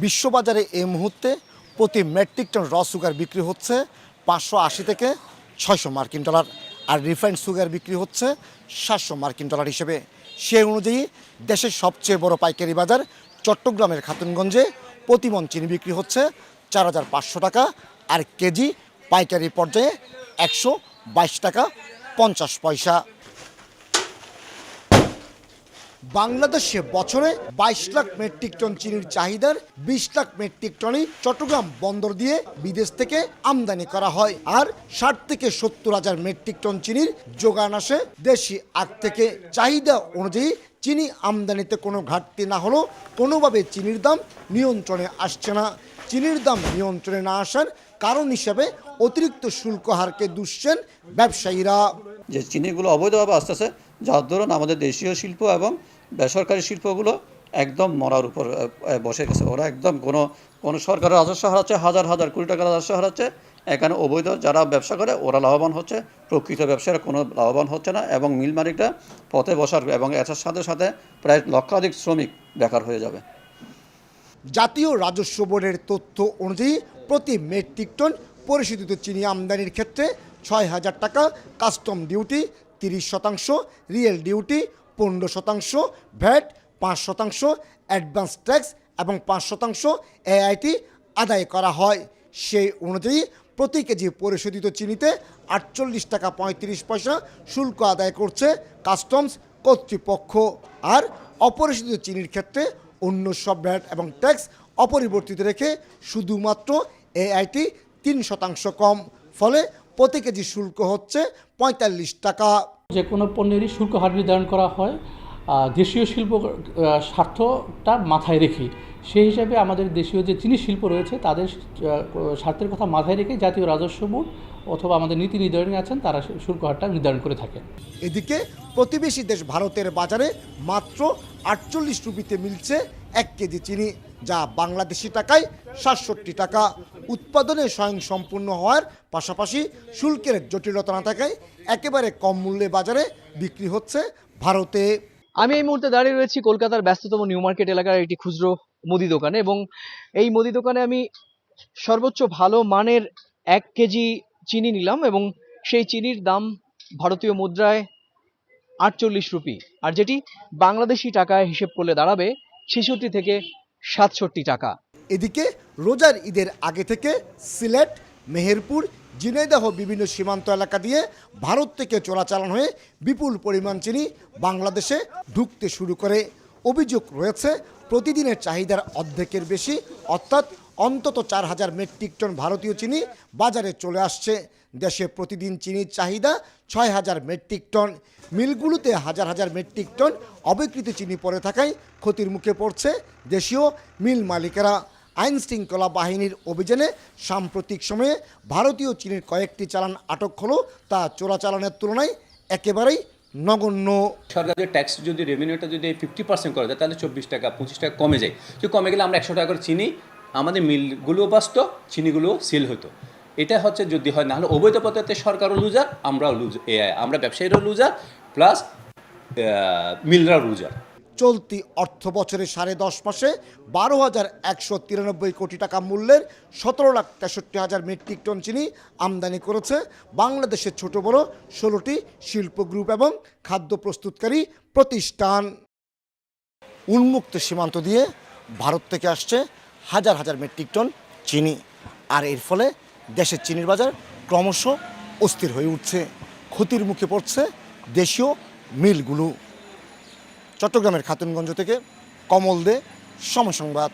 বিশ্ববাজারে এই মুহূর্তে প্রতি মেট্রিক টন র সুগার বিক্রি হচ্ছে 580 থেকে 600 মার্কিন ডলার, আর রিফাইন্ড সুগার বিক্রি হচ্ছে 700 মার্কিন ডলার হিসেবে। সেই অনুযায়ী দেশের সবচেয়ে বড় পাইকারি বাজার চট্টগ্রামের খাতুনগঞ্জে প্রতি মণ চিনি বিক্রি হচ্ছে 4500 টাকা, আর কেজি পাইকারি পর্যায়ে 122 টাকা 50 পয়সা। বাংলাদেশে বছরে 22 লাখ মেট্রিক টন চিনির চাহিদার 20 লাখ মেট্রিক টনই চট্টগ্রাম বন্দর দিয়ে বিদেশ থেকে আমদানি করা হয়, আর 60 থেকে 70 হাজার মেট্রিক টন চিনির যোগান আসে দেশি আখ থেকে। চাহিদা অনুযায়ী চিনি আমদানিতে কোনো ঘাটতি না হলেও কোনোভাবে চিনির দাম নিয়ন্ত্রণে আসছে না। চিনির দাম নিয়ন্ত্রণে না আসার কারণ হিসেবে অতিরিক্ত শুল্ক হারকে দুষছেন ব্যবসায়ীরা। যে চিনিগুলো অবৈধভাবে আসতেছে, যার দরুন আমাদের দেশীয় শিল্প এবং বেসরকারি শিল্পগুলো একদম মরার উপর বসে গেছে। ওরা একদম কোনো সরকারের রাজস্ব হারাচ্ছে, হাজার হাজার কোটি টাকার রাজস্ব হারাচ্ছে। এখানে অবৈধ যারা ব্যবসা করে ওরা লাভবান হচ্ছে, প্রকৃত ব্যবসায়ীরা কোনো লাভবান হচ্ছে না, এবং মিল মালিকরা পথে বসার এবং এর সাথে সাথে প্রায় লক্ষাধিক শ্রমিক বেকার হয়ে যাবে। জাতীয় রাজস্ব বোর্ডের তথ্য অনুযায়ী প্রতি মেট্রিক টন পরিশোধিত চিনি আমদানির ক্ষেত্রে 6,000 টাকা custom duty, 30% real duty, 15% VAT, 5% advance tax এবং 5% এআইটি আদায় করা হয়। সেই অনুযায়ী প্রতি কেজি পরিশোধিত চিনিতে 48 টাকা 35 পয়সা শুল্ক আদায় করছে কাস্টমস কর্তৃপক্ষ, আর অপরিশোধিত চিনির ক্ষেত্রে অন্য সব ভ্যাট এবং ট্যাক্স অপরিবর্তিত রেখে শুধুমাত্র এআইটি 3% কম, ফলে প্রতি কেজি শুল্ক হচ্ছে 45 টাকা। যে কোনো পণ্যেরই শুল্ক হার নির্ধারণ করা হয় দেশীয় শিল্প স্বার্থটা মাথায় রেখে। সেই হিসাবে আমাদের দেশীয় যে চিনি শিল্প রয়েছে তাদের স্বার্থের কথা মাথায় রেখে জাতীয় রাজস্ব বোর্ড অথবা আমাদের নীতি নির্ধারণী আছেন তারা শুল্ক হারটা নির্ধারণ করে থাকেন। এদিকে প্রতিবেশী দেশ ভারতের বাজারে মাত্র 48 রুপিতে মিলছে 1 কেজি চিনি, যা বাংলাদেশি টাকায় 67 টাকা। উৎপাদনে স্বয়ংসম্পূর্ণ হওয়ার পাশাপাশি শুল্কের জটিলতা না থাকায় একেবারে কম মূল্যে বাজারে বিক্রি হচ্ছে ভারতে। আমি এই মুহূর্তে দাঁড়িয়ে রয়েছি কলকাতার ব্যস্ততম নিউ মার্কেট এলাকার একটি খুচরো মুদি দোকানে, এবং এই মুদি দোকানে আমি সর্বোচ্চ ভালো মানের 1 কেজি চিনি নিলাম, এবং সেই চিনির দাম ভারতীয় মুদ্রায় 48 রুপি, আর যেটি বাংলাদেশি টাকায় হিসেব করলে দাঁড়াবে 66 থেকে 67 টাকা। এদিকে রোজার ঈদের আগে থেকে সিলেট, মেহেরপুর, ঝিনাইদহ বিভিন্ন সীমান্ত এলাকা দিয়ে ভারত থেকে চোরাচালান হয়ে বিপুল পরিমাণ চিনি বাংলাদেশে ঢুকতে শুরু করে। অভিযোগ রয়েছে প্রতিদিনের চাহিদার অর্ধেকের বেশি, অর্থাৎ অন্তত 4,000 মেট্রিক টন ভারতীয় চিনি বাজারে চলে আসছে। দেশে প্রতিদিন চিনির চাহিদা 6,000 মেট্রিক টন। মিলগুলোতে হাজার হাজার মেট্রিক টন অবিকৃত চিনি পড়ে থাকায় ক্ষতির মুখে পড়ছে দেশীয় মিল মালিকেরা। আইন শৃঙ্খলা বাহিনীর অভিযানে সাম্প্রতিক সময়ে ভারতীয় চিনির কয়েকটি চালান আটক হলো, তা চোরাচালানের তুলনায় একেবারেই নগণ্য। সরকারের ট্যাক্স যদি রেভিনিউটা যদি 50% করে দেয় তাহলে 24 টাকা 25 টাকা কমে যায়। তো কমে গেলে আমরা 100 টাকা করে চিনি, আমাদের মিলগুলোও বাঁচত, চিনিগুলোও সেল হতো। এটা হচ্ছে যদি হয়, না হলে অবৈধ পদ্ধতিতে সরকারও লুজার, আমরাও আমরা ব্যবসায়ীরাও লুজার, প্লাস মিলরাও লুজার। চলতি অর্থ বছরে 10.5 মাসে 12,193 কোটি টাকা মূল্যের 17,63,000 মেট্রিক টন চিনি আমদানি করেছে বাংলাদেশের ছোট বড় 16টি শিল্প গ্রুপ এবং খাদ্য প্রস্তুতকারী প্রতিষ্ঠান। উন্মুক্ত সীমান্ত দিয়ে ভারত থেকে আসছে হাজার হাজার মেট্রিক টন চিনি, আর এর ফলে দেশের চিনির বাজার ক্রমশ অস্থির হয়ে উঠছে। ক্ষতির মুখে পড়ছে দেশীয় মিলগুলো। চট্টগ্রামের খাতুনগঞ্জ থেকে কমল দে, সময় সংবাদ।